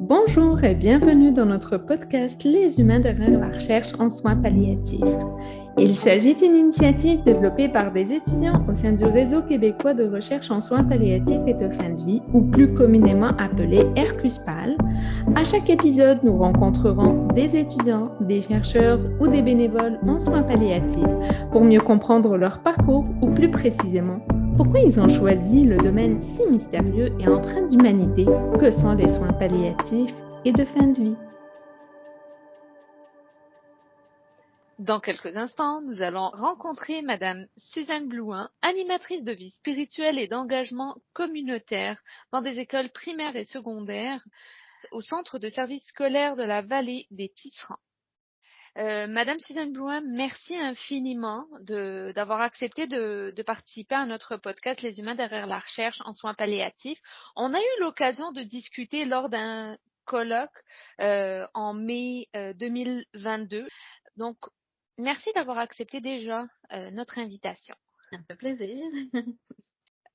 Bonjour et bienvenue dans notre podcast Les humains derrière la recherche en soins palliatifs. Il s'agit d'une initiative développée par des étudiants au sein du Réseau québécois de recherche en soins palliatifs et de fin de vie, ou plus communément appelé RQSPAL. À chaque épisode, nous rencontrerons des étudiants, des chercheurs ou des bénévoles en soins palliatifs pour mieux comprendre leur parcours ou plus précisément pourquoi ils ont choisi le domaine si mystérieux et empreint d'humanité que sont les soins palliatifs et de fin de vie. Dans quelques instants, nous allons rencontrer Madame Suzanne Blouin, animatrice de vie spirituelle et d'engagement communautaire dans des écoles primaires et secondaires au centre de services scolaires de la vallée des Tisserands. Madame Suzanne Blouin, merci infiniment d'avoir accepté de participer à notre podcast Les humains derrière la recherche en soins palliatifs. On a eu l'occasion de discuter lors d'un colloque en mai 2022. Donc, merci d'avoir accepté déjà notre invitation. Ça me fait plaisir.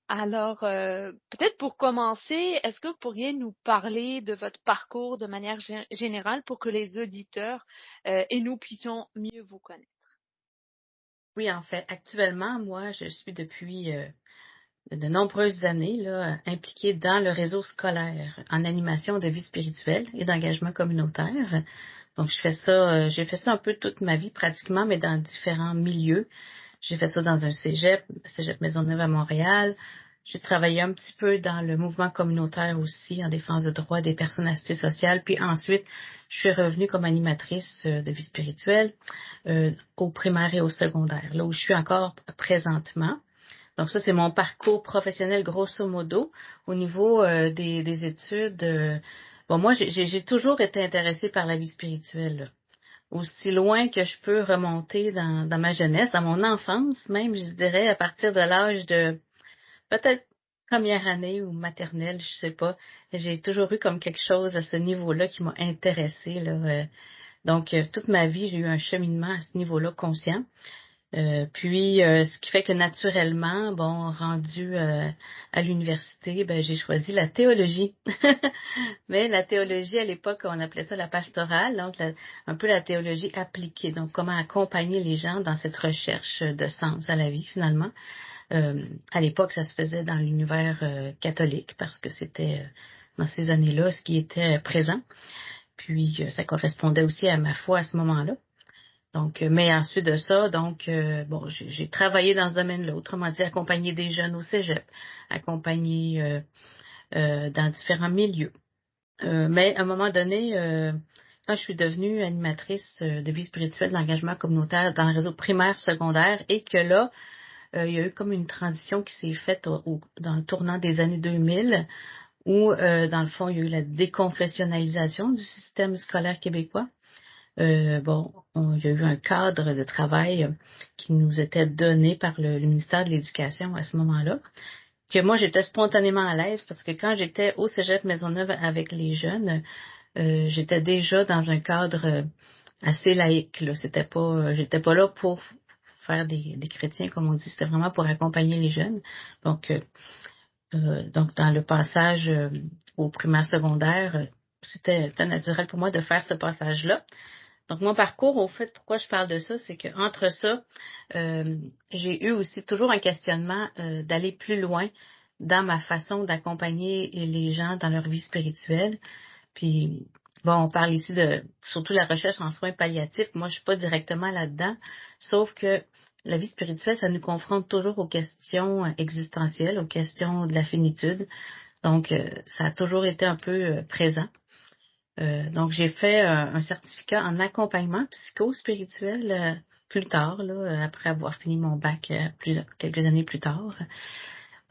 Alors, peut-être pour commencer, est-ce que vous pourriez nous parler de votre parcours de manière générale pour que les auditeurs et nous puissions mieux vous connaître? Oui, en fait, actuellement, moi, je suis depuis de nombreuses années là, impliquée dans le réseau scolaire en animation de vie spirituelle et d'engagement communautaire. Donc, j'ai fait ça un peu toute ma vie pratiquement, mais dans différents milieux. J'ai fait ça dans un cégep, le cégep Maisonneuve à Montréal. J'ai travaillé un petit peu dans le mouvement communautaire aussi, en défense de droits des personnes assistées sociales. Puis ensuite, je suis revenue comme animatrice de vie spirituelle au primaire et au secondaire, là où je suis encore présentement. Donc ça, c'est mon parcours professionnel grosso modo. Au niveau des études, bon, moi, j'ai toujours été intéressée par la vie spirituelle, là. Aussi loin que je peux remonter dans ma jeunesse, dans mon enfance même, je dirais, à partir de l'âge de peut-être première année ou maternelle, je sais pas. J'ai toujours eu comme quelque chose à ce niveau-là qui m'a intéressée, là. Donc, toute ma vie, j'ai eu un cheminement à ce niveau-là conscient. Ce qui fait que naturellement, bon, rendu à l'université, ben j'ai choisi la théologie. Mais la théologie, à l'époque, on appelait ça la pastorale, donc un peu la théologie appliquée. Donc, comment accompagner les gens dans cette recherche de sens à la vie, finalement. À l'époque, ça se faisait dans l'univers catholique parce que c'était dans ces années-là ce qui était présent. Puis, ça correspondait aussi à ma foi à ce moment-là. Donc, mais ensuite de ça, donc, bon, j'ai travaillé dans ce domaine-là, autrement dit, accompagner des jeunes au cégep, accompagner dans différents milieux. Mais à un moment donné, quand je suis devenue animatrice de vie spirituelle d'engagement communautaire dans le réseau primaire, secondaire, et que là, il y a eu comme une transition qui s'est faite dans le tournant des années 2000, où, dans le fond, il y a eu la déconfessionnalisation du système scolaire québécois. Il y a eu un cadre de travail qui nous était donné par le ministère de l'Éducation à ce moment-là, que moi, j'étais spontanément à l'aise parce que quand j'étais au Cégep Maisonneuve avec les jeunes, j'étais déjà dans un cadre assez laïque, là. J'étais pas là pour faire des chrétiens, comme on dit. C'était vraiment pour accompagner les jeunes. Donc dans le passage au primaire secondaire, c'était naturel pour moi de faire ce passage-là. Donc, mon parcours, au fait, pourquoi je parle de ça, c'est que entre ça, j'ai eu aussi toujours un questionnement d'aller plus loin dans ma façon d'accompagner les gens dans leur vie spirituelle. Puis, bon, on parle ici de surtout la recherche en soins palliatifs. Moi, je suis pas directement là-dedans, sauf que la vie spirituelle, ça nous confronte toujours aux questions existentielles, aux questions de la finitude. Donc, ça a toujours été un peu présent. Donc, j'ai fait un certificat en accompagnement psycho-spirituel plus tard, là, après avoir fini mon bac quelques années plus tard.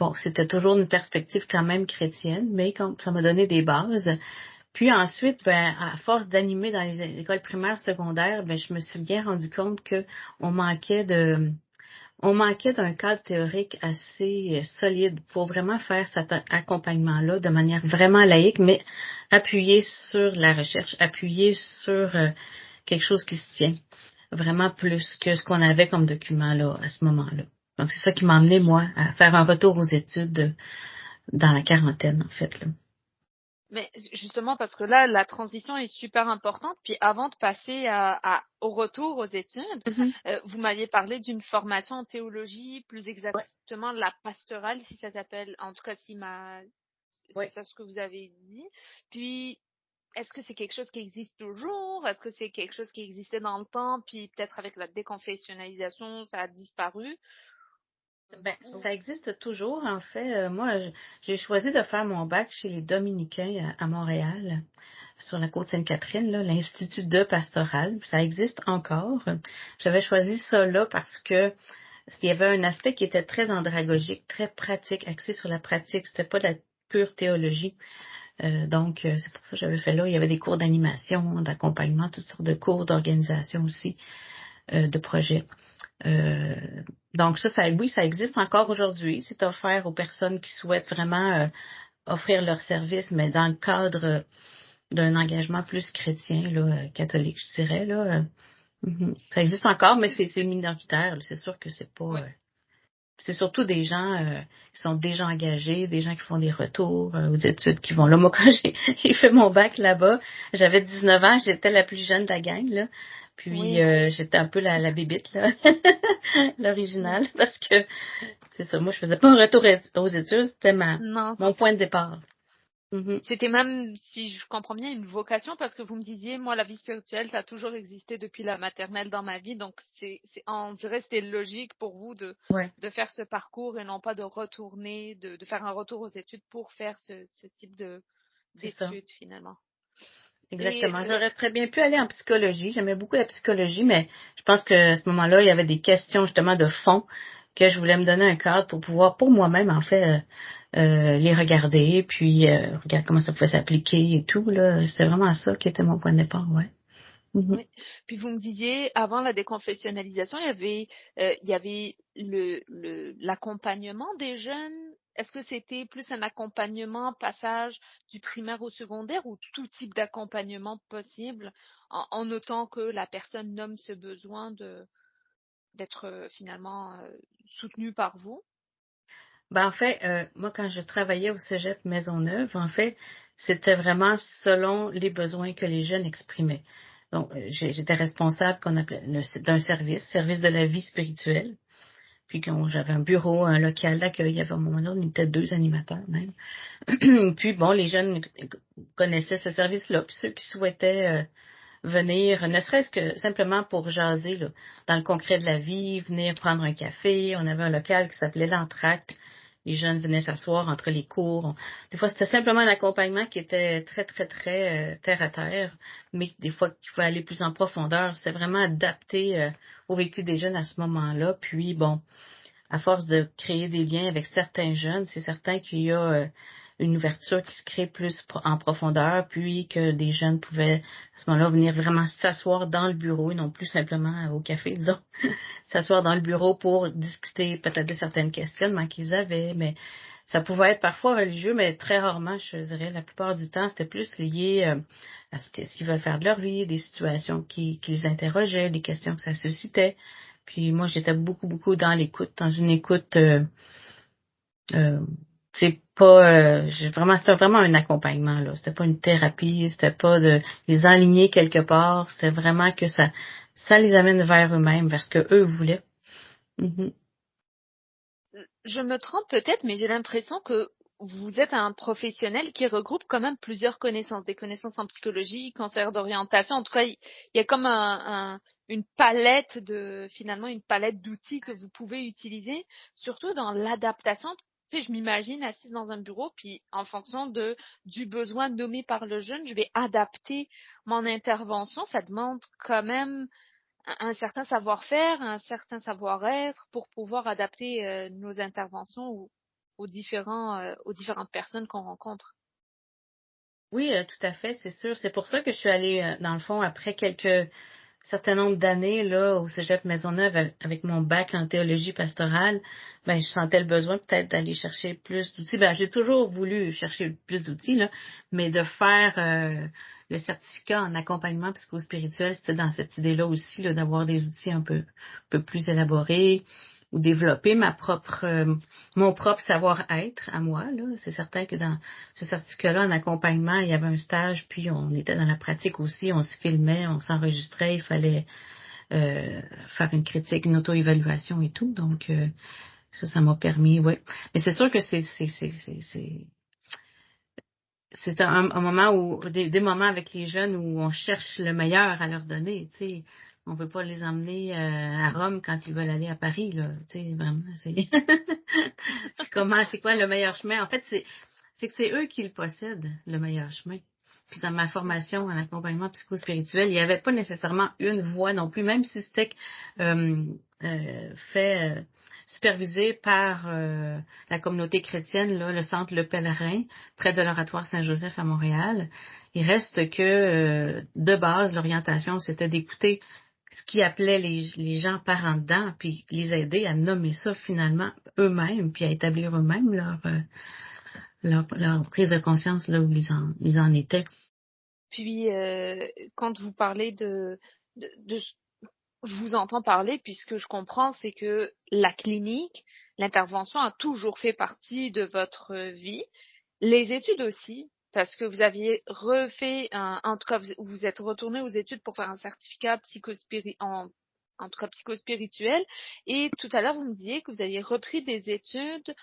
Bon, c'était toujours une perspective quand même chrétienne, mais ça m'a donné des bases. Puis ensuite, ben, à force d'animer dans les écoles primaires, secondaires, ben, je me suis bien rendu compte que on manquait d'un cadre théorique assez solide pour vraiment faire cet accompagnement-là de manière vraiment laïque, mais appuyé sur la recherche, appuyé sur quelque chose qui se tient, vraiment plus que ce qu'on avait comme document là à ce moment-là. Donc, c'est ça qui m'a amené, moi, à faire un retour aux études dans la quarantaine, en fait, là. Mais justement, parce que là, la transition est super importante. Puis avant de passer au retour aux études, vous m'aviez parlé d'une formation en théologie, plus Ouais, exactement la pastorale, si ça s'appelle. En tout cas, c'est ouais. ça ce que vous avez dit. Puis, est-ce que c'est quelque chose qui existe toujours? Est-ce que c'est quelque chose qui existait dans le temps, puis peut-être avec la déconfessionnalisation, ça a disparu? Ben, ça existe toujours, en fait. Moi, j'ai choisi de faire mon bac chez les Dominicains à Montréal, sur la côte Sainte-Catherine, là, l'Institut de pastoral. Ça existe encore. J'avais choisi ça là parce que il y avait un aspect qui était très andragogique, très pratique, axé sur la pratique. C'était pas de la pure théologie. Donc, c'est pour ça que j'avais fait là. Il y avait des cours d'animation, d'accompagnement, toutes sortes de cours d'organisation aussi, de projets. Euh, donc oui, ça existe encore aujourd'hui. C'est offert aux personnes qui souhaitent vraiment offrir leur service, mais dans le cadre d'un engagement plus chrétien, là, catholique, je dirais. Là, Ça existe encore, mais c'est minoritaire. Là. C'est sûr que c'est pas. Oui. C'est surtout des gens qui sont déjà engagés, des gens qui font des retours aux études, qui vont là. Moi, quand j'ai fait mon bac là-bas, j'avais 19 ans, j'étais la plus jeune de la gang, là. Puis Oui. j'étais un peu la bébite, là, l'originale, parce que c'est ça, moi je faisais pas un retour aux études, c'était Non. mon point de départ. Mhm. C'était même, si je comprends bien, une vocation parce que vous me disiez, moi, la vie spirituelle, ça a toujours existé depuis la maternelle dans ma vie. Donc, on dirait que c'était logique pour vous Ouais, de faire ce parcours et non pas de retourner, de faire un retour aux études pour faire ce type c'est ça. d'études, finalement. Et, Exactement. J'aurais très bien pu aller en psychologie. J'aimais beaucoup la psychologie, mais je pense que à ce moment-là, il y avait des questions justement de fond que je voulais me donner un cadre pour pouvoir, pour moi-même, en fait, les regarder, puis regarder comment ça pouvait s'appliquer et tout. Là, c'était vraiment ça qui était mon point de départ, ouais. Mhm. oui. Puis vous me disiez, avant la déconfessionnalisation, il y avait l'accompagnement des jeunes. Est-ce que c'était plus un accompagnement, passage du primaire au secondaire ou tout type d'accompagnement possible, en notant que la personne nomme ce besoin d'être finalement soutenue par vous? Ben, en fait, moi, quand je travaillais au Cégep Maisonneuve, en fait, c'était vraiment selon les besoins que les jeunes exprimaient. Donc, j'étais responsable qu'on appelait d'un service de la vie spirituelle. Puis j'avais un bureau, un local d'accueil. Il y avait à un moment donné, on était 2 animateurs même. Puis bon, les jeunes connaissaient ce service-là. Puis ceux qui souhaitaient venir, ne serait-ce que simplement pour jaser là, dans le concret de la vie, venir prendre un café. On avait un local qui s'appelait l'Entracte. Les jeunes venaient s'asseoir entre les cours. Des fois, c'était simplement un accompagnement qui était très, très, très terre à terre, mais des fois, qui pouvait aller plus en profondeur. C'était vraiment adapté au vécu des jeunes à ce moment-là. Puis, bon, à force de créer des liens avec certains jeunes, c'est certain qu'il y a une ouverture qui se crée plus en profondeur, puis que des jeunes pouvaient à ce moment-là venir vraiment s'asseoir dans le bureau et non plus simplement au café, disons, s'asseoir dans le bureau pour discuter peut-être de certaines questionnements qu'ils avaient, mais ça pouvait être parfois religieux, mais très rarement, je dirais, la plupart du temps, c'était plus lié à ce qu'ils veulent faire de leur vie, des situations qui les interrogeaient, des questions que ça suscitait. Puis moi, j'étais beaucoup, beaucoup dans l'écoute, dans une écoute, euh, c'est pas, c'était vraiment un accompagnement, là. C'était pas une thérapie, c'était pas de les enligner quelque part, c'était vraiment que ça les amène vers eux-mêmes, vers ce que eux voulaient. Mhm. Je me trompe peut-être, mais j'ai l'impression que vous êtes un professionnel qui regroupe quand même plusieurs connaissances, des connaissances en psychologie, cancer d'orientation. En tout cas, il y a comme une palette finalement, une palette d'outils que vous pouvez utiliser, surtout dans l'adaptation. Tu sais, je m'imagine assise dans un bureau, puis en fonction du besoin nommé par le jeune, je vais adapter mon intervention. Ça demande quand même un certain savoir-faire, un certain savoir-être pour pouvoir adapter nos interventions aux différentes personnes qu'on rencontre. Oui, tout à fait, c'est sûr. C'est pour ça que je suis allée, dans le fond, après quelques certain nombre d'années là au Cégep Maisonneuve avec mon bac en théologie pastorale, ben je sentais le besoin peut-être d'aller chercher plus d'outils. Ben j'ai toujours voulu chercher plus d'outils là, mais de faire le certificat en accompagnement psychospirituel, c'était dans cette idée-là aussi là d'avoir des outils un peu plus élaborés. développer mon propre savoir-être à moi. Là. C'est certain que dans ce certificat-là, en accompagnement, il y avait un stage, puis on était dans la pratique aussi, on se filmait, on s'enregistrait, il fallait faire une critique, une auto-évaluation et tout. Donc, ça m'a permis, oui. Mais c'est sûr que c'est un moment où, des moments avec les jeunes où on cherche le meilleur à leur donner, tu sais. On veut pas les emmener à Rome quand ils veulent aller à Paris, là. Tu sais, vraiment, c'est quoi le meilleur chemin? En fait, c'est que c'est eux qui le possèdent, le meilleur chemin. Puis dans ma formation en accompagnement psychospirituel, il n'y avait pas nécessairement une voie non plus, même si c'était supervisé par la communauté chrétienne, là, le centre Le Pèlerin, près de l'Oratoire Saint-Joseph à Montréal. Il reste que, de base, l'orientation, c'était d'écouter ce qui appelait les gens par en dedans, puis les aider à nommer ça finalement eux-mêmes, puis à établir eux-mêmes leur prise de conscience là où ils en étaient. Puis, quand vous parlez je vous entends parler, puis ce que je comprends, c'est que la clinique, l'intervention a toujours fait partie de votre vie. Les études aussi, parce que vous aviez refait en tout cas, vous êtes retourné aux études pour faire un certificat en tout cas psychospirituel. Et tout à l'heure, vous me disiez que vous aviez repris des études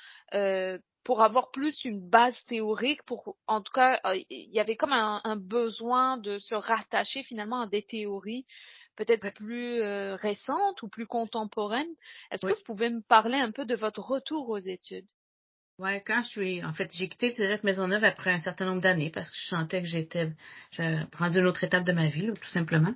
pour avoir plus une base théorique. En tout cas, il y avait comme un besoin de se rattacher finalement à des théories peut-être Oui. plus récentes ou plus contemporaines. Est-ce que Oui. vous pouvez me parler un peu de votre retour aux études? Ouais, j'ai quitté le Cégep Maisonneuve après un certain nombre d'années parce que je sentais que j'avais rendu une autre étape de ma vie, là, tout simplement.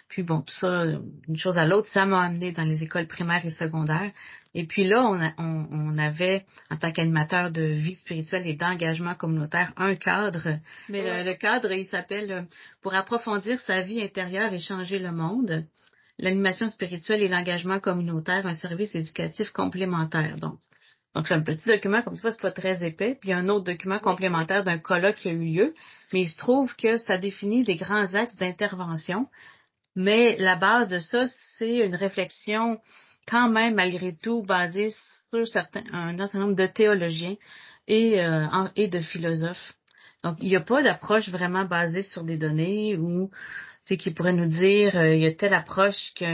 Puis bon, tout ça, une chose à l'autre, ça m'a amené dans les écoles primaires et secondaires. Et puis là, on avait, en tant qu'animateur de vie spirituelle et d'engagement communautaire, un cadre. Mais le cadre, il s'appelle Pour approfondir sa vie intérieure et changer le monde. L'animation spirituelle et l'engagement communautaire, un service éducatif complémentaire. Donc, c'est un petit document, comme ça, c'est pas très épais. Puis, il y a un autre document complémentaire d'un colloque qui a eu lieu. Mais il se trouve que ça définit des grands axes d'intervention. Mais la base de ça, c'est une réflexion quand même, malgré tout, basée sur un certain nombre de théologiens et de philosophes. Donc, il n'y a pas d'approche vraiment basée sur des données ou, tu sais, qui pourrait nous dire, il y a telle approche qui a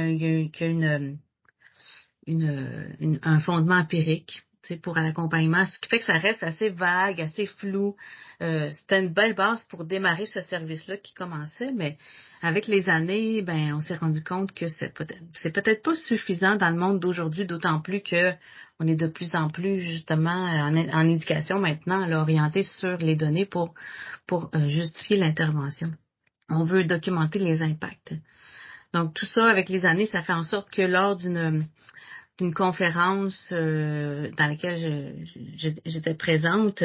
un fondement empirique, tu sais, pour l'accompagnement, ce qui fait que ça reste assez vague, assez flou. C'était une belle base pour démarrer ce service-là qui commençait, mais avec les années, ben, on s'est rendu compte que c'est peut-être pas suffisant dans le monde d'aujourd'hui, d'autant plus que on est de plus en plus justement en éducation maintenant, là, orienté sur les données pour justifier l'intervention. On veut documenter les impacts. Donc tout ça, avec les années, ça fait en sorte que lors d'une conférence dans laquelle j'étais présente,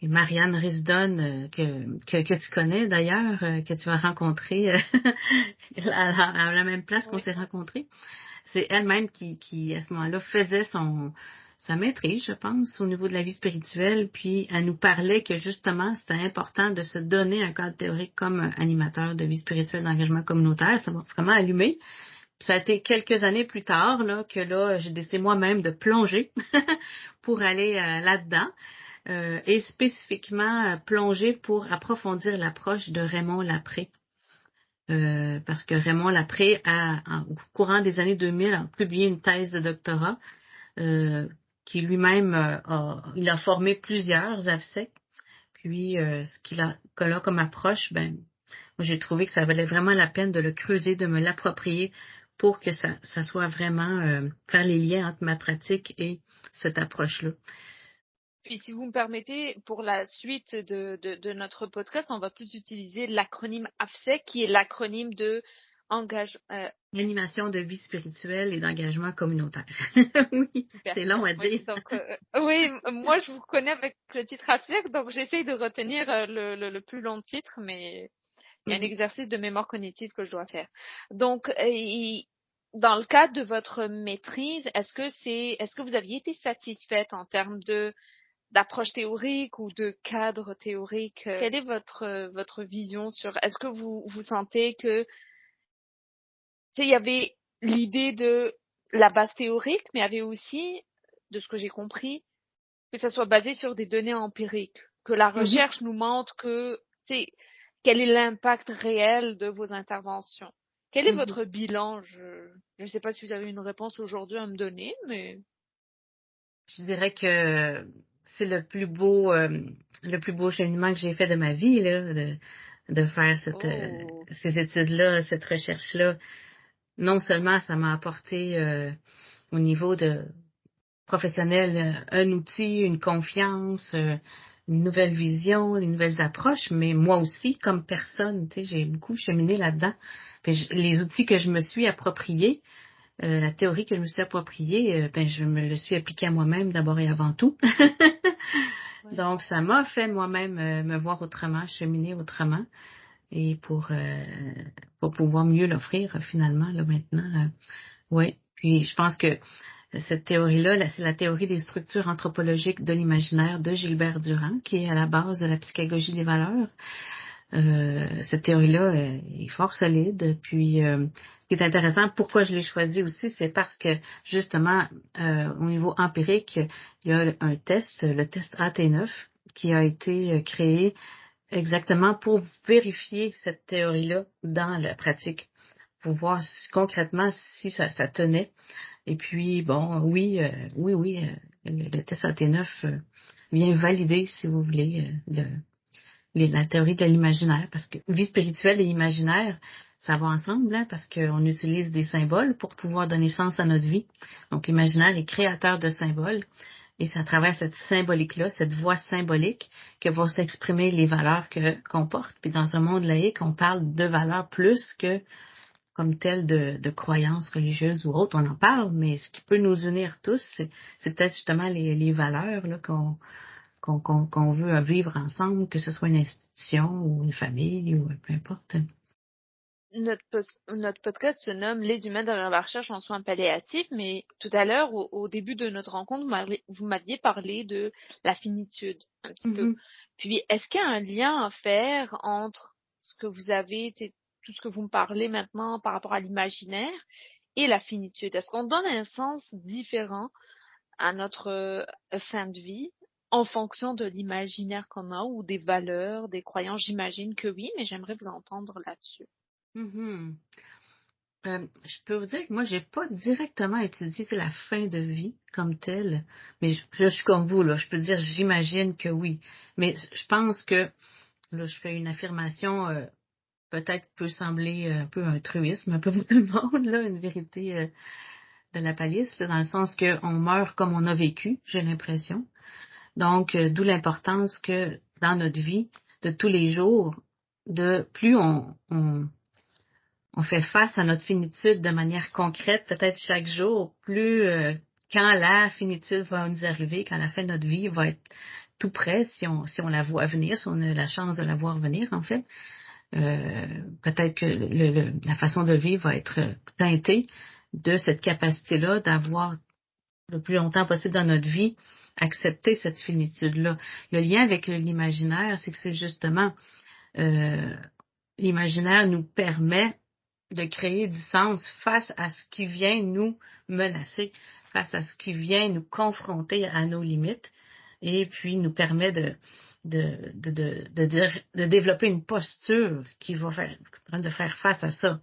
et Marianne Risdon, que tu connais d'ailleurs, que tu vas rencontrer à la même place qu'on s'est rencontrés. C'est elle-même qui, à ce moment-là, faisait sa maîtrise, je pense, au niveau de la vie spirituelle, puis elle nous parlait que justement, c'était important de se donner un cadre théorique comme animateur de vie spirituelle d'engagement communautaire. Ça m'a vraiment allumé. Ça a été quelques années plus tard que j'ai décidé moi-même de plonger pour aller là-dedans et spécifiquement plonger pour approfondir l'approche de Raymond Lapré. Parce que Raymond Lapré au courant des années 2000, a publié une thèse de doctorat qui lui-même il a formé plusieurs AVSEC. Puis ce qu'il a comme approche, ben moi, j'ai trouvé que ça valait vraiment la peine de le creuser, de me l'approprier pour que ça soit vraiment faire les liens entre ma pratique et cette approche-là. Puis, si vous me permettez, pour la suite de notre podcast, on va plus utiliser l'acronyme AFSEC, qui est l'acronyme de Animation de vie spirituelle et d'engagement communautaire. Oui, super. C'est long à dire. Oui, donc, oui, moi, je vous connais avec le titre AFSEC, donc j'essaye de retenir le plus long titre, mais il y a un exercice de mémoire cognitive que je dois faire. Donc, dans le cadre de votre maîtrise, est-ce que vous aviez été satisfaite en termes d'approche théorique ou de cadre théorique? Quelle est votre vision sur, est-ce que vous sentez que, tu sais, il y avait l'idée de la base théorique, mais il y avait aussi, de ce que j'ai compris, que ça soit basé sur des données empiriques, que la Mhm. recherche nous montre que, tu sais, quel est l'impact réel de vos interventions. Quel est Mhm. votre bilan? Je ne sais pas si vous avez une réponse aujourd'hui à me donner, mais... Je dirais que c'est le plus beau cheminement que j'ai fait de ma vie, là, de faire Oh. ces études-là, cette recherche-là. Non seulement ça m'a apporté au niveau de professionnel un outil, une confiance, une nouvelle vision, des nouvelles approches, mais moi aussi, comme personne, tu sais, j'ai beaucoup cheminé là-dedans. Puis les outils que je me suis appropriés, la théorie que je me suis appropriée, ben, je me le suis appliquée à moi-même d'abord et avant tout. Ouais. Donc, ça m'a fait moi-même me voir autrement, cheminer autrement, et pour pouvoir mieux l'offrir finalement, là, maintenant. Oui. Puis, je pense que cette théorie-là, c'est la théorie des structures anthropologiques de l'imaginaire de Gilbert Durand, qui est à la base de la psychologie des valeurs. Cette théorie-là est fort solide. Puis, ce qui est intéressant, pourquoi je l'ai choisi aussi, c'est parce que, justement, au niveau empirique, il y a un test, le test AT9, qui a été créé exactement pour vérifier cette théorie-là dans la pratique, pour voir concrètement si ça tenait. Et puis, bon, oui, le test AT9 vient valider, si vous voulez, la théorie de l'imaginaire, parce que vie spirituelle et imaginaire, ça va ensemble, hein, parce qu'on utilise des symboles pour pouvoir donner sens à notre vie. Donc, l'imaginaire est créateur de symboles, et c'est à travers cette symbolique-là, cette voix symbolique, que vont s'exprimer les valeurs qu'on porte. Puis dans un monde laïque, on parle de valeurs plus que comme telles de croyances religieuses ou autres. On en parle, mais ce qui peut nous unir tous, c'est peut-être justement les valeurs là, qu'on veut vivre ensemble, que ce soit une institution ou une famille ou peu importe. Notre podcast se nomme Les humains derrière la recherche en soins palliatifs, mais tout à l'heure, au début de notre rencontre, vous m'aviez parlé de la finitude, un petit peu. Mhm. Puis, est-ce qu'il y a un lien à faire entre ce que vous avez, tout ce que vous me parlez maintenant par rapport à l'imaginaire et la finitude? Est-ce qu'on donne un sens différent à notre fin de vie en fonction de l'imaginaire qu'on a ou des valeurs, des croyances? J'imagine que oui, mais j'aimerais vous entendre là-dessus. Mhm. Je peux vous dire que moi, j'ai pas directement étudié la fin de vie comme telle, mais je suis comme vous, là, je peux dire, j'imagine que oui. Mais je pense que, là, je fais une affirmation, peut-être peut sembler un peu un truisme, un peu pour tout le monde, là, une vérité de la palisse, là, dans le sens qu'on meurt comme on a vécu, j'ai l'impression. Donc, d'où l'importance que dans notre vie de tous les jours, de plus on fait face à notre finitude de manière concrète, peut-être chaque jour, plus quand la finitude va nous arriver, quand la fin de notre vie va être tout près, si on la voit venir, si on a la chance de la voir venir, en fait, peut-être que la façon de vivre va être teintée de cette capacité-là d'avoir le plus longtemps possible dans notre vie accepter cette finitude-là. Le lien avec l'imaginaire, c'est que c'est justement euh, l'imaginaire nous permet de créer du sens face à ce qui vient nous menacer, face à ce qui vient nous confronter à nos limites, et puis nous permet de développer une posture qui va de faire face à ça.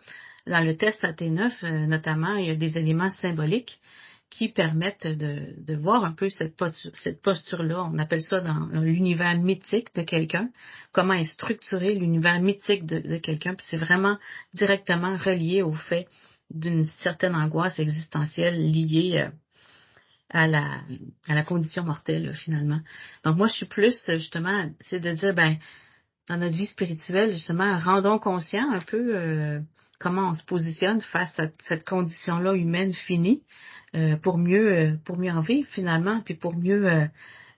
Dans le test AT9, notamment, il y a des éléments symboliques qui permettent de voir un peu cette posture-là. On appelle ça dans l'univers mythique de quelqu'un, comment est structuré l'univers mythique de quelqu'un. Puis c'est vraiment directement relié au fait d'une certaine angoisse existentielle liée à la condition mortelle, finalement. Donc moi, je suis plus, justement, c'est de dire, ben, dans notre vie spirituelle, justement, rendons conscient un peu comment on se positionne face à cette condition-là humaine finie pour mieux en vivre finalement, puis pour mieux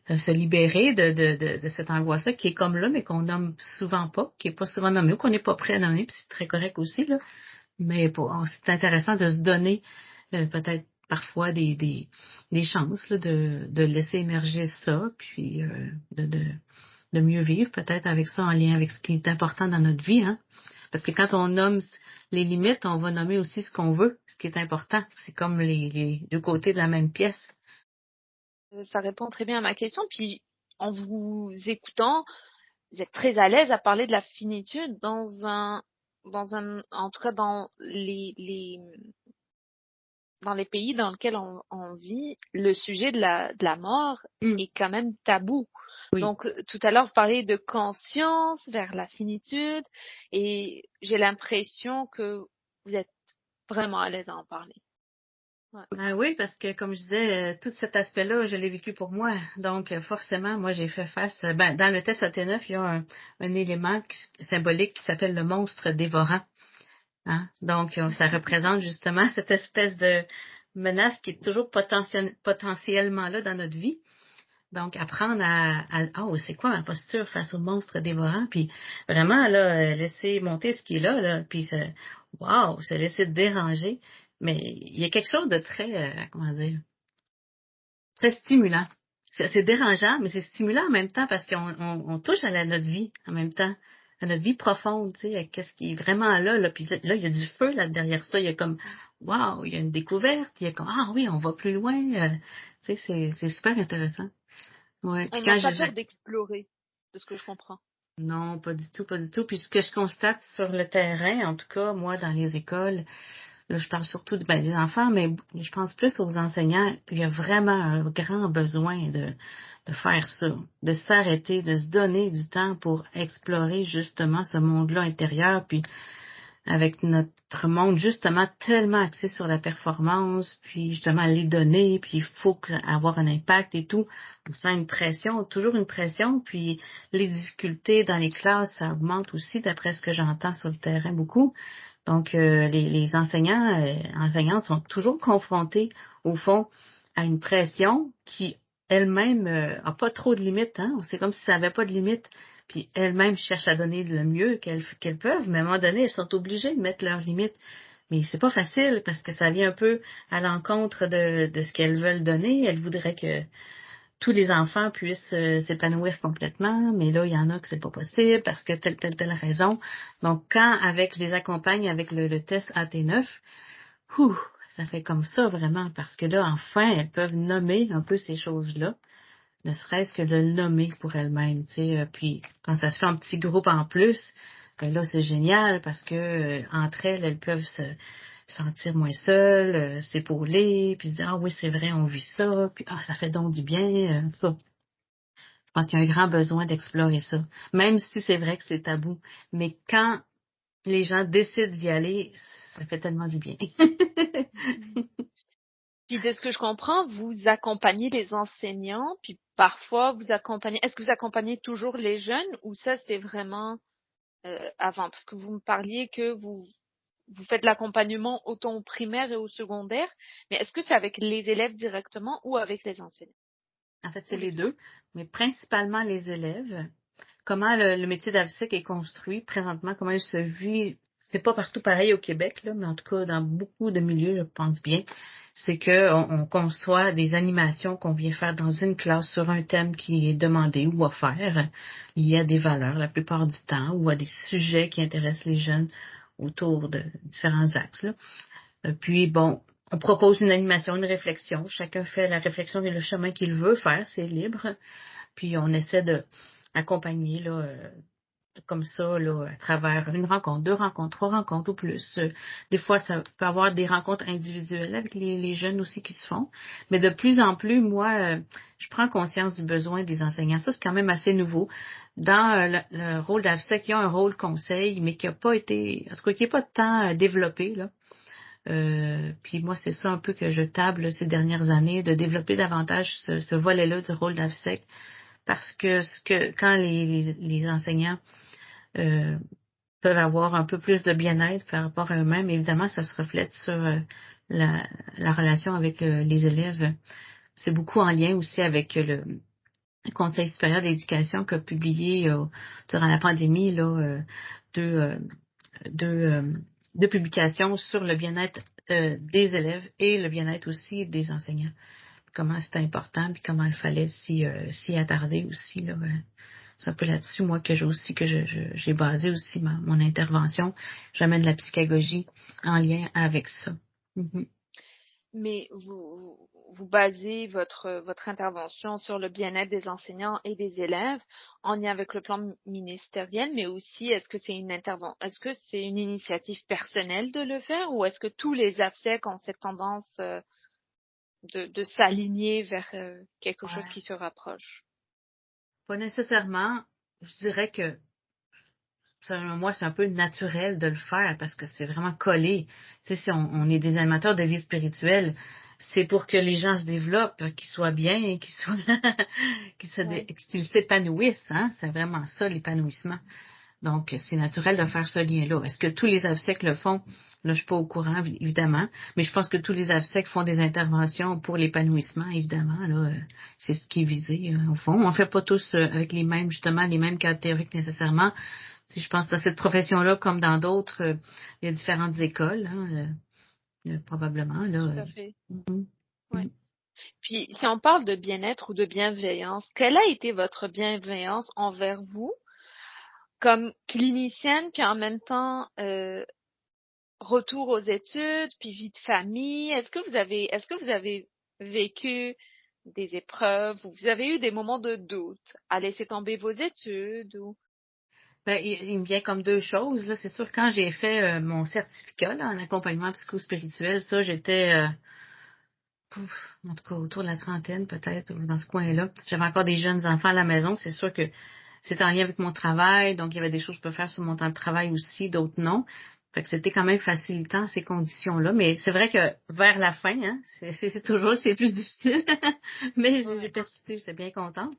se libérer de cette angoisse-là qui est comme là, mais qu'on nomme souvent pas, qui est pas souvent nommée, ou qu'on n'est pas prêt à nommer, puis c'est très correct aussi, là. Mais c'est intéressant de se donner peut-être parfois des chances là, de laisser émerger ça, puis de mieux vivre peut-être avec ça en lien avec ce qui est important dans notre vie, hein. Parce que quand on nomme les limites, on va nommer aussi ce qu'on veut, ce qui est important. C'est comme les deux côtés de la même pièce. Ça répond très bien à ma question. Puis, en vous écoutant, vous êtes très à l'aise à parler de la finitude en tout cas dans les pays dans lesquels on vit, le sujet de la mort est quand même tabou. Oui. Donc, tout à l'heure, vous parliez de conscience vers la finitude et j'ai l'impression que vous êtes vraiment à l'aise à en parler. Ouais. Ben oui, parce que comme je disais, tout cet aspect-là, je l'ai vécu pour moi. Donc, forcément, moi, j'ai fait face. Dans le test AT9, il y a un élément symbolique qui s'appelle le monstre dévorant. Hein? Donc, ça représente justement cette espèce de menace qui est toujours potentiellement là dans notre vie. Donc, apprendre oh, c'est quoi ma posture face au monstre dévorant? Puis vraiment, là, laisser monter ce qui est là, puis se laisser déranger. Mais il y a quelque chose de très, comment dire, très stimulant. C'est dérangeant, mais c'est stimulant en même temps parce qu'on touche à notre vie en même temps, à notre vie profonde, tu sais, qu'est-ce qui est vraiment là. Puis là, il y a du feu là derrière ça. Il y a comme, wow, il y a une découverte. Il y a comme, ah oui, on va plus loin. Tu sais, c'est super intéressant. Ouais. Puis On n'a quand pas peur d'explorer, de ce que je comprends. Non, pas du tout, pas du tout. Puis ce que je constate sur le terrain, en tout cas, moi, dans les écoles, là, je parle surtout des enfants, mais je pense plus aux enseignants. Il y a vraiment un grand besoin de faire ça, de s'arrêter, de se donner du temps pour explorer justement ce monde-là intérieur, puis avec notre monde justement tellement axé sur la performance, puis justement les données, puis il faut avoir un impact et tout. On sent une pression, toujours une pression, puis les difficultés dans les classes, ça augmente aussi d'après ce que j'entends sur le terrain beaucoup. Donc les enseignantes sont toujours confrontés au fond à une pression qui elle-même a pas trop de limites, hein. C'est comme si ça avait pas de limites. Puis elles-mêmes cherchent à donner le mieux qu'elles peuvent, mais à un moment donné, elles sont obligées de mettre leurs limites. Mais c'est pas facile parce que ça vient un peu à l'encontre de ce qu'elles veulent donner. Elles voudraient que tous les enfants puissent s'épanouir complètement, mais là, il y en a que c'est pas possible parce que telle raison. Donc, quand je les accompagne avec le test AT9, ça fait comme ça vraiment parce que là, enfin, elles peuvent nommer un peu ces choses-là, ne serait-ce que de le nommer pour elles-mêmes, tu sais. Puis quand ça se fait en petit groupe en plus, ben là c'est génial parce que entre elles peuvent se sentir moins seules, s'épauler, puis se dire ah oui c'est vrai on vit ça, puis ah ça fait donc du bien, ça. Je pense qu'il y a un grand besoin d'explorer ça, même si c'est vrai que c'est tabou, mais quand les gens décident d'y aller, ça fait tellement du bien. Puis de ce que je comprends, vous accompagnez les enseignants, puis parfois est-ce que vous accompagnez toujours les jeunes ou ça c'était vraiment avant? Parce que vous me parliez que vous faites l'accompagnement autant au primaire et au secondaire, mais est-ce que c'est avec les élèves directement ou avec les enseignants? En fait, c'est les deux, mais principalement les élèves. Comment le métier d'AVSEC est construit présentement, comment il se vit. C'est pas partout pareil au Québec, là, mais en tout cas, dans beaucoup de milieux, je pense bien, c'est qu'on conçoit des animations qu'on vient faire dans une classe sur un thème qui est demandé ou offert. Il y a des valeurs la plupart du temps ou à des sujets qui intéressent les jeunes autour de différents axes, là. Puis, bon, on propose une animation, une réflexion. Chacun fait la réflexion et le chemin qu'il veut faire, c'est libre. Puis, on essaie de accompagner là, comme ça là, à travers une rencontre, deux rencontres, trois rencontres ou plus. Des fois, ça peut avoir des rencontres individuelles avec les jeunes aussi qui se font. Mais de plus en plus, moi, je prends conscience du besoin des enseignants. Ça, c'est quand même assez nouveau. Dans le rôle d'AVSEC, il y a un rôle conseil, mais qui n'a pas été, en tout cas, qui n'est pas tant développé, là. Puis moi, c'est ça un peu que je table ces dernières années, de développer davantage ce volet-là du rôle d'AVSEC. Parce que quand les enseignants peuvent avoir un peu plus de bien-être par rapport à eux-mêmes, évidemment, ça se reflète sur la relation avec les élèves. C'est beaucoup en lien aussi avec le Conseil supérieur d'éducation qui a publié durant la pandémie là, deux, deux, euh, deux publications sur le bien-être des élèves et le bien-être aussi des enseignants. Comment c'était important, puis comment il fallait s'y attarder aussi là, c'est un peu là-dessus, moi, que j'ai basé aussi mon intervention. J'amène la psychagogie en lien avec ça. Mm-hmm. Mais vous basez votre intervention sur le bien-être des enseignants et des élèves en lien avec le plan ministériel, mais aussi est-ce que c'est une initiative personnelle de le faire ou est-ce que tous les AFSEC ont cette tendance de s'aligner vers quelque chose Ouais. qui se rapproche? Pas nécessairement. Je dirais que selon moi, c'est un peu naturel de le faire parce que c'est vraiment collé. Tu sais, si on est des animateurs de vie spirituelle, c'est pour que les gens se développent, qu'ils soient bien, qu'ils soient, Ouais. qu'ils s'épanouissent, hein. C'est vraiment ça, l'épanouissement. Donc, c'est naturel de faire ce lien-là. Est-ce que tous les AVSEC le font? Là, je suis pas au courant, évidemment. Mais je pense que tous les AVSEC font des interventions pour l'épanouissement, évidemment. Là, c'est ce qui est visé, au fond. On fait pas tous avec justement, les mêmes cadres théoriques nécessairement. Si je pense que dans cette profession-là, comme dans d'autres, il y a différentes écoles, hein, probablement. Là, Tout à fait. mhm, Ouais. Puis, si on parle de bien-être ou de bienveillance, quelle a été votre bienveillance envers vous comme clinicienne, puis en même temps retour aux études, puis vie de famille? Est-ce que vous avez vécu des épreuves ou vous avez eu des moments de doute à laisser tomber vos études ou... ben, il me vient comme deux choses. Là. C'est sûr, quand j'ai fait mon certificat là, en accompagnement psychospirituel, ça, j'étais, en tout cas, autour de la trentaine peut-être, ou dans ce coin-là. J'avais encore des jeunes enfants à la maison. C'est sûr que c'était en lien avec mon travail, donc il y avait des choses que je peux faire sur mon temps de travail aussi, d'autres non. Fait que c'était quand même facilitant ces conditions-là. Mais c'est vrai que vers la fin, hein, c'est plus difficile. Mais j'ai Ouais. persisté, j'étais bien contente.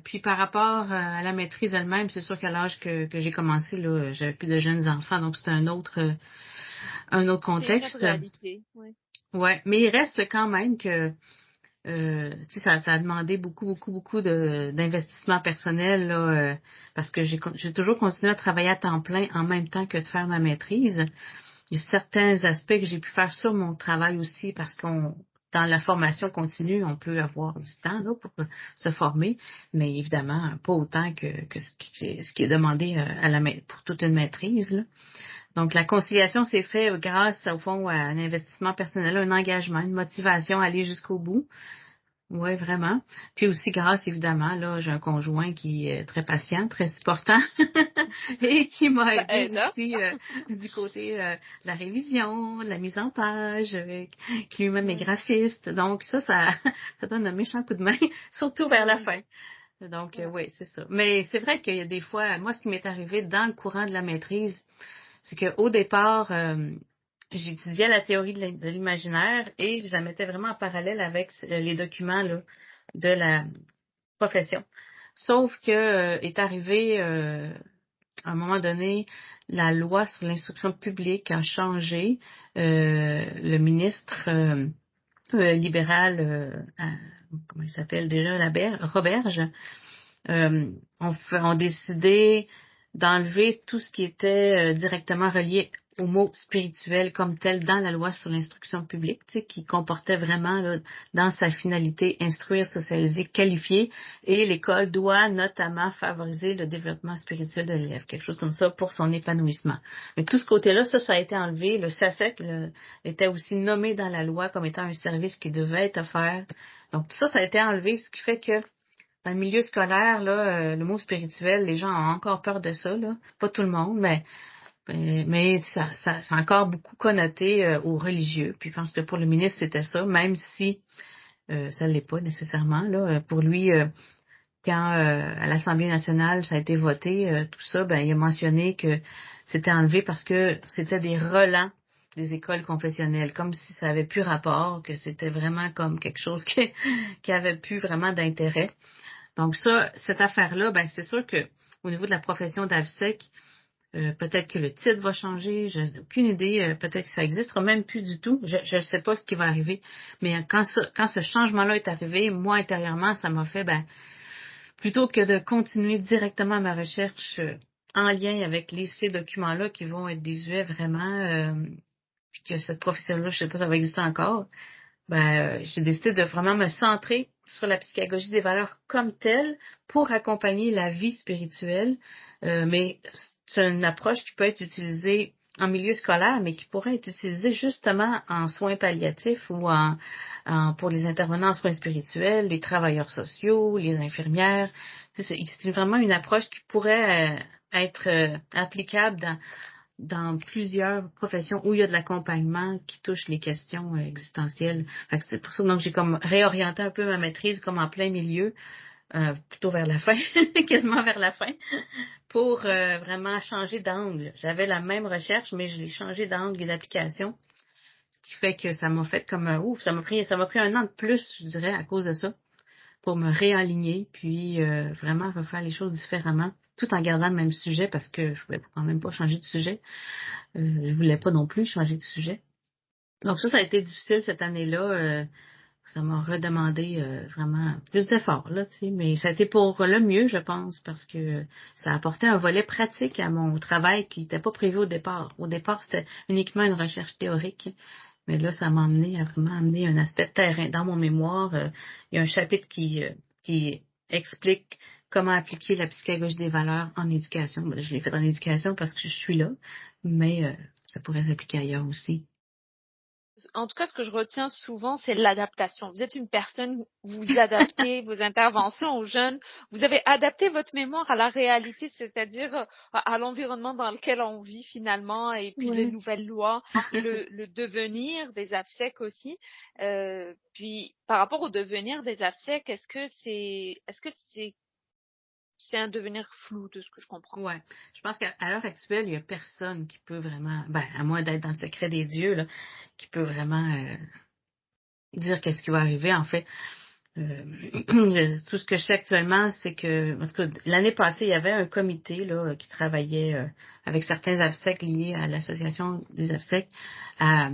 Puis par rapport à la maîtrise elle-même, c'est sûr qu'à l'âge que j'ai commencé, là, j'avais plus de jeunes enfants, donc c'était un autre C'est une autre contexte. réalité. Ouais. Ouais, mais il reste quand même que tu sais, ça a demandé beaucoup d'investissement personnel là, parce que j'ai toujours continué à travailler à temps plein en même temps que de faire ma maîtrise. Il y a certains aspects que j'ai pu faire sur mon travail aussi parce qu'on dans la formation continue, on peut avoir du temps là, pour se former, mais évidemment pas autant que ce qui est demandé pour toute une maîtrise. Là. Donc la conciliation s'est faite grâce au fond à un investissement personnel, un engagement, une motivation à aller jusqu'au bout. Oui, vraiment. Puis aussi grâce, évidemment, là, j'ai un conjoint qui est très patient, très supportant et qui m'a Ça aidé aide, hein? aussi du côté de la révision, de la mise en page, qui lui-même est Ouais. graphiste. Donc ça donne un méchant coup de main, surtout vers la Ouais. fin. Donc Ouais. oui, c'est ça. Mais c'est vrai qu'il y a des fois, moi, ce qui m'est arrivé dans le courant de la maîtrise, c'est qu'au départ, j'étudiais la théorie de l'imaginaire et je la mettais vraiment en parallèle avec les documents là, de la profession. Sauf que est arrivé à un moment donné, la loi sur l'instruction publique a changé. Le ministre libéral, comment il s'appelle déjà, Roberge, ont décidé d'enlever tout ce qui était directement relié au mot spirituel comme tel dans la loi sur l'instruction publique, tu sais, qui comportait vraiment là, dans sa finalité instruire, socialiser, qualifier, et l'école doit notamment favoriser le développement spirituel de l'élève, quelque chose comme ça pour son épanouissement. Mais tout ce côté-là, ça a été enlevé. Le SACEC était aussi nommé dans la loi comme étant un service qui devait être offert. Donc tout ça, ça a été enlevé, ce qui fait que dans le milieu scolaire, là, le mot spirituel, les gens ont encore peur de ça, là. Pas tout le monde, mais ça a encore beaucoup connoté aux religieux. Puis je pense que pour le ministre, c'était ça, même si ça ne l'est pas nécessairement. Là. Pour lui, quand à l'Assemblée nationale, ça a été voté, tout ça, ben, il a mentionné que c'était enlevé parce que c'était des relents des écoles confessionnelles, comme si ça avait plus rapport, que c'était vraiment comme quelque chose qui avait plus vraiment d'intérêt. Donc ça, cette affaire-là, ben c'est sûr que au niveau de la profession d'AVSEC, peut-être que le titre va changer, je n'ai aucune idée, peut-être que ça n'existera même plus du tout. Je ne sais pas ce qui va arriver. Mais quand ce changement-là est arrivé, moi intérieurement, ça m'a fait plutôt que de continuer directement ma recherche en lien avec ces documents-là qui vont être désuets vraiment, puis que cette profession-là, je ne sais pas si ça va exister encore. j'ai décidé de vraiment me centrer sur la psychagogie des valeurs comme telle pour accompagner la vie spirituelle. Mais c'est une approche qui peut être utilisée en milieu scolaire, mais qui pourrait être utilisée justement en soins palliatifs ou pour les intervenants en soins spirituels, les travailleurs sociaux, les infirmières. C'est vraiment une approche qui pourrait être applicable dans plusieurs professions où il y a de l'accompagnement qui touche les questions existentielles. Fait que c'est pour ça donc j'ai comme réorienté un peu ma maîtrise comme en plein milieu, plutôt vers la fin, quasiment vers la fin, pour vraiment changer d'angle. J'avais la même recherche, mais je l'ai changé d'angle et d'application, ce qui fait que ça m'a fait comme un ouf, ça m'a pris un an de plus, je dirais, à cause de ça, pour me réaligner, puis vraiment refaire les choses différemment, tout en gardant le même sujet, parce que je voulais quand même pas changer de sujet. Je voulais pas non plus changer de sujet. Donc ça a été difficile cette année-là. Ça m'a redemandé vraiment plus d'efforts, là, tu sais, mais ça a été pour le mieux, je pense, parce que ça apportait un volet pratique à mon travail qui n'était pas prévu au départ. Au départ, c'était uniquement une recherche théorique, mais là, ça m'a amené à vraiment amener un aspect de terrain. Dans mon mémoire, il y a un chapitre qui explique comment appliquer la psychologie des valeurs en éducation. Je l'ai fait en éducation parce que je suis là, mais ça pourrait s'appliquer ailleurs aussi. En tout cas, ce que je retiens souvent, c'est l'adaptation. Vous êtes une personne, vous adaptez vos interventions aux jeunes, vous avez adapté votre mémoire à la réalité, c'est-à-dire à l'environnement dans lequel on vit finalement, et puis les nouvelles lois, le devenir des AFSEC aussi. Puis par rapport au devenir des AFSEC, est-ce que c'est un devenir flou de ce que je comprends? Ouais. Je pense qu'à l'heure actuelle, il y a personne qui peut vraiment, à moins d'être dans le secret des dieux, là, qui peut vraiment dire qu'est-ce qui va arriver. En fait, tout ce que je sais actuellement, c'est que, en tout cas, l'année passée, il y avait un comité là qui travaillait avec certains AFSEC liés à l'association des AFSEC à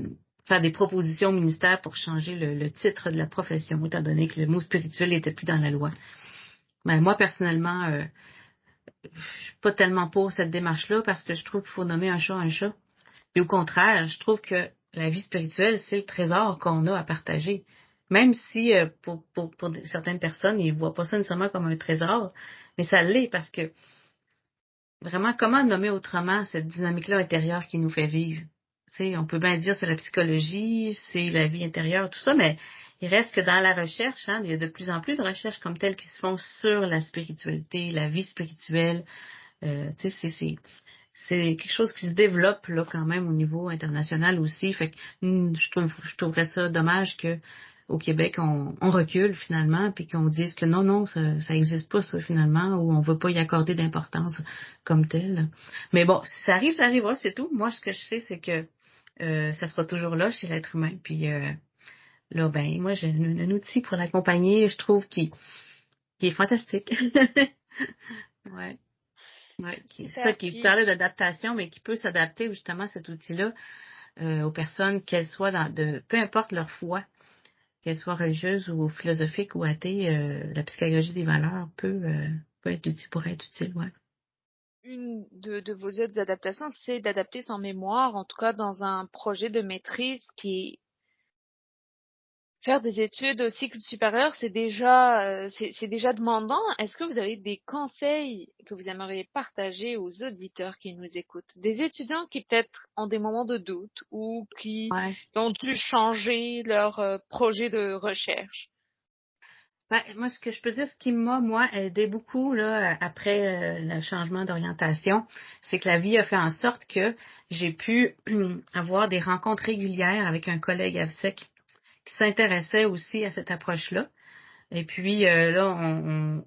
faire des propositions au ministère pour changer le titre de la profession, étant donné que le mot spirituel n'était plus dans la loi. Mais moi, personnellement, je suis pas tellement pour cette démarche-là parce que je trouve qu'il faut nommer un chat un chat. Et au contraire, je trouve que la vie spirituelle, c'est le trésor qu'on a à partager. Même si pour certaines personnes, ils ne voient pas ça nécessairement comme un trésor, mais ça l'est parce que vraiment, comment nommer autrement cette dynamique-là intérieure qui nous fait vivre? Tu sais, on peut bien dire c'est la psychologie, c'est la vie intérieure, tout ça, mais il reste que dans la recherche, il y a de plus en plus de recherches comme telles qui se font sur la spiritualité, la vie spirituelle. Tu sais, c'est quelque chose qui se développe là quand même au niveau international aussi. Fait que je trouverais ça dommage que au Québec on recule finalement puis qu'on dise que non ça existe pas ça finalement ou on veut pas y accorder d'importance comme telle. Mais bon, si ça arrive, ça arrivera, c'est tout. Moi ce que je sais c'est que ça sera toujours là chez l'être humain puis là moi j'ai un outil pour l'accompagner, je trouve qui est fantastique. Ouais. Oui, c'est ça qui parlait d'adaptation, mais qui peut s'adapter justement cet outil-là aux personnes, qu'elles soient peu importe leur foi, qu'elles soient religieuses ou philosophiques ou athées, la psychologie des valeurs peut être utile, pourrait être utile, ouais. Une de vos autres adaptations, c'est d'adapter son mémoire, en tout cas dans un projet de maîtrise qui faire des études au cycle supérieur, c'est déjà demandant. Est-ce que vous avez des conseils que vous aimeriez partager aux auditeurs qui nous écoutent? Des étudiants qui peut-être ont des moments de doute ou qui ont dû changer leur projet de recherche? Moi, ce que je peux dire, ce qui m'a, moi, aidé beaucoup là, après le changement d'orientation, c'est que la vie a fait en sorte que j'ai pu avoir des rencontres régulières avec un collègue AFSEC qui s'intéressait aussi à cette approche-là. Et puis là,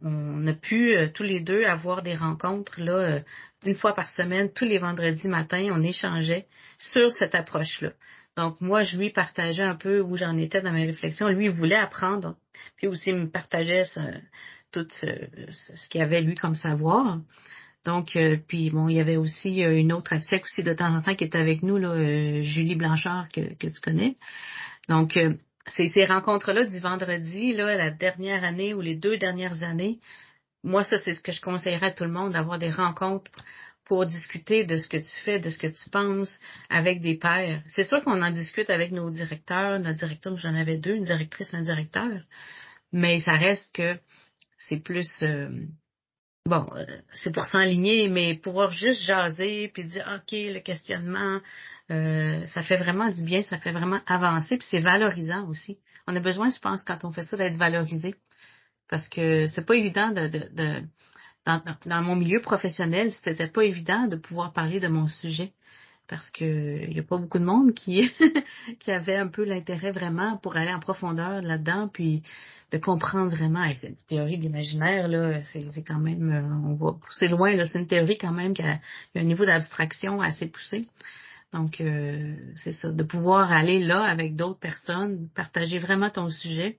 on a pu tous les deux avoir des rencontres là une fois par semaine, tous les vendredis matins, on échangeait sur cette approche-là. Donc moi, je lui partageais un peu où j'en étais dans mes réflexions. Lui, il voulait apprendre, puis aussi il me partageait tout ce qu'il avait lui comme savoir. Donc, puis bon, il y avait aussi une autre AFSEC aussi de temps en temps qui était avec nous, là, Julie Blanchard, que tu connais. Donc, ces rencontres-là du vendredi, là, la dernière année ou les 2 dernières années, moi, ça, c'est ce que je conseillerais à tout le monde, d'avoir des rencontres pour discuter de ce que tu fais, de ce que tu penses avec des pairs. C'est sûr qu'on en discute avec nos directeurs. Notre directeur, j'en avais 2, une directrice, un directeur. Mais ça reste que c'est plus... c'est pour s'enligner, mais pouvoir juste jaser puis dire OK, le questionnement, ça fait vraiment du bien, ça fait vraiment avancer, puis c'est valorisant aussi. On a besoin, je pense, quand on fait ça, d'être valorisé. Parce que c'est pas évident dans mon milieu professionnel, c'était pas évident de pouvoir parler de mon sujet. Parce que il y a pas beaucoup de monde qui qui avait un peu l'intérêt vraiment pour aller en profondeur là-dedans, puis de comprendre vraiment. Hey, c'est une théorie de l'imaginaire, là, c'est quand même, on va pousser loin, là, c'est une théorie quand même qui a un niveau d'abstraction assez poussé. Donc, c'est ça, de pouvoir aller là avec d'autres personnes, partager vraiment ton sujet,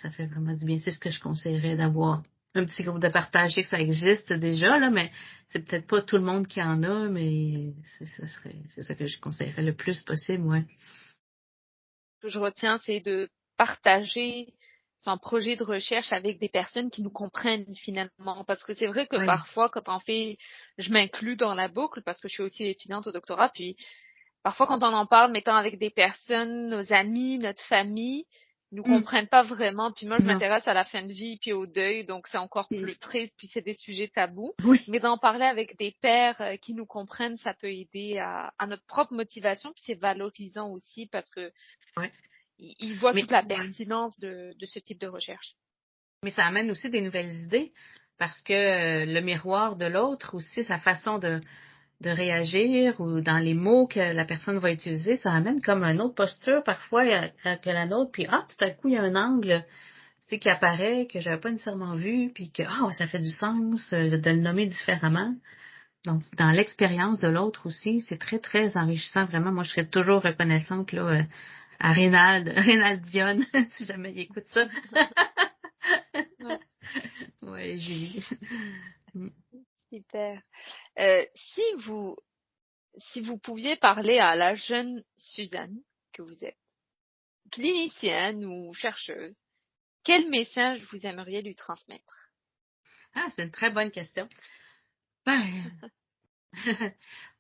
ça fait vraiment du bien. C'est ce que je conseillerais, d'avoir un petit groupe de partage. Je sais que ça existe déjà, là, mais c'est peut-être pas tout le monde qui en a, mais c'est ça que je conseillerais le plus possible, ouais. Ce que je retiens, c'est de partager son projet de recherche avec des personnes qui nous comprennent finalement. Parce que c'est vrai que Oui. parfois, quand on fait, je m'inclus dans la boucle parce que je suis aussi étudiante au doctorat, puis parfois quand on en parle, mettant avec des personnes, nos amis, notre famille, ils nous comprennent pas vraiment. Puis moi, je Non. m'intéresse à la fin de vie puis au deuil, donc c'est encore plus triste. Puis c'est des sujets tabous. Oui. Mais d'en parler avec des pairs qui nous comprennent, ça peut aider à notre propre motivation. Puis c'est valorisant aussi parce que Ouais. ils voient Mais, toute la pertinence de ce type de recherche. mais ça amène aussi des nouvelles idées parce que le miroir de l'autre aussi, sa façon de réagir ou dans les mots que la personne va utiliser, ça amène comme une autre posture parfois que la nôtre. Puis, tout à coup, il y a un angle, tu sais, qui apparaît que j'avais pas nécessairement vu, puis que, ouais, ça fait du sens de le nommer différemment. Donc, dans l'expérience de l'autre aussi, c'est très, très enrichissant. Vraiment, moi, je serais toujours reconnaissante là, à Rénald Dionne, si jamais il écoute ça. Ouais. Ouais, Julie. Super. Si vous pouviez parler à la jeune Suzanne que vous êtes, clinicienne ou chercheuse, quel message vous aimeriez lui transmettre? C'est une très bonne question. Ben,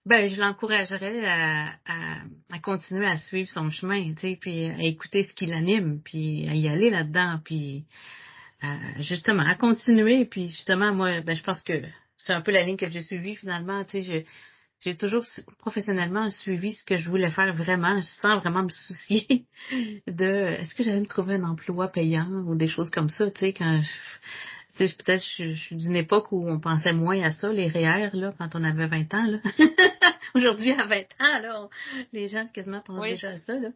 ben, je l'encouragerais à continuer à suivre son chemin, tu sais, puis à écouter ce qui l'anime, puis à y aller là-dedans, puis justement à continuer, puis justement moi, ben je pense que c'est un peu la ligne que j'ai suivie finalement, tu sais, j'ai toujours professionnellement suivi ce que je voulais faire vraiment, sans vraiment me soucier de est-ce que j'allais me trouver un emploi payant ou des choses comme ça, tu sais, tu sais, peut-être je suis d'une époque où on pensait moins à ça, les REER, là, quand on avait 20 ans, là. Aujourd'hui, à 20 ans, là, les gens quasiment pensent déjà à ça, là.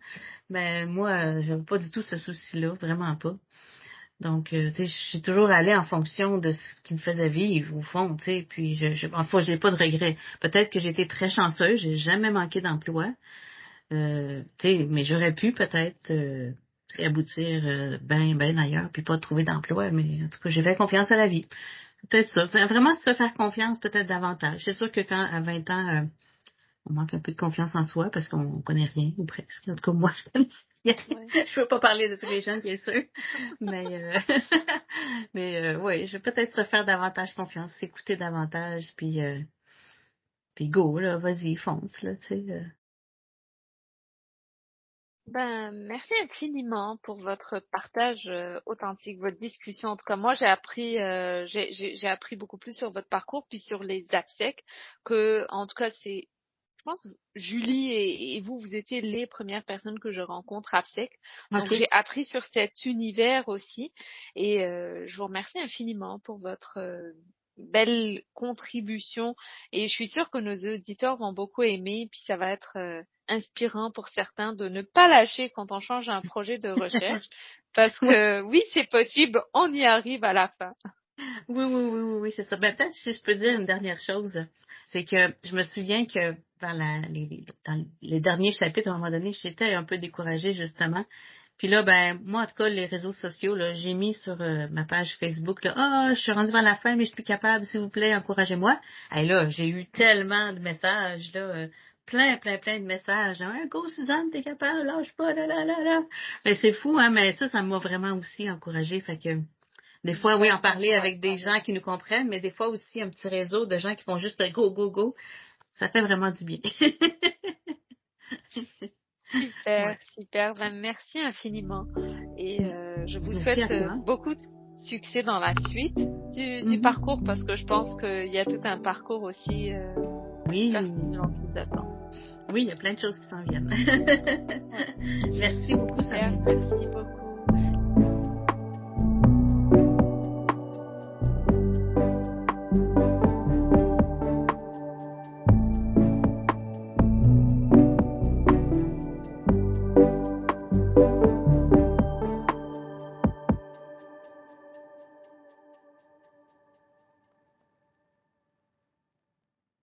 Mais moi, j'avais pas du tout ce souci-là, vraiment pas. Donc, tu sais, je suis toujours allée en fonction de ce qui me faisait vivre, au fond, tu sais, puis enfin, j'ai pas de regrets. Peut-être que j'ai été très chanceuse, j'ai jamais manqué d'emploi, tu sais, mais j'aurais pu peut-être aboutir ben ailleurs, puis pas trouver d'emploi, mais en tout cas, j'ai fait confiance à la vie. Peut-être ça. Vraiment se faire confiance, peut-être davantage. C'est sûr que quand, à 20 ans, on manque un peu de confiance en soi parce qu'on connaît rien, ou presque. En tout cas, moi, je veux pas parler de tous les jeunes, bien sûr. Mais, oui, je vais peut-être se faire davantage confiance, s'écouter davantage, puis go, là, vas-y, fonce, là, tu sais. Ben, merci infiniment pour votre partage authentique, votre discussion. En tout cas, moi, j'ai appris beaucoup plus sur votre parcours puis sur les APSEC que, en tout cas, je pense, Julie et vous, vous étiez les premières personnes que je rencontre APSEC. Donc, Okay. j'ai appris sur cet univers aussi et je vous remercie infiniment pour votre belle contribution et je suis sûre que nos auditeurs vont beaucoup aimer puis ça va être inspirant pour certains de ne pas lâcher quand on change un projet de recherche parce que oui, c'est possible, on y arrive à la fin. Oui, c'est ça. Ben, peut-être si je peux dire une dernière chose, c'est que je me souviens que dans les derniers chapitres, à un moment donné, j'étais un peu découragée, justement. Puis là, ben, moi, en tout cas, les réseaux sociaux, là, j'ai mis sur ma page Facebook, là, je suis rendue vers la fin, mais je suis plus capable, s'il vous plaît, encouragez-moi. Et là, j'ai eu tellement de messages, là, plein de messages. Hein, go, Suzanne, t'es capable, lâche pas, là. Mais c'est fou, hein, mais ça m'a vraiment aussi encouragée. Fait que, Des fois, oui, en parler avec des gens qui nous comprennent, mais des fois aussi un petit réseau de gens qui font juste go, go, go. Ça fait vraiment du bien. Super, super. Ben, merci infiniment. Et je vous Merci à souhaite toi. beaucoup de succès dans la suite du parcours, parce que je pense qu'il y a tout un parcours aussi super stimulant qui vous attend. Oui, il y a plein de choses qui s'en viennent. Merci beaucoup, Sandrine. Merci beaucoup.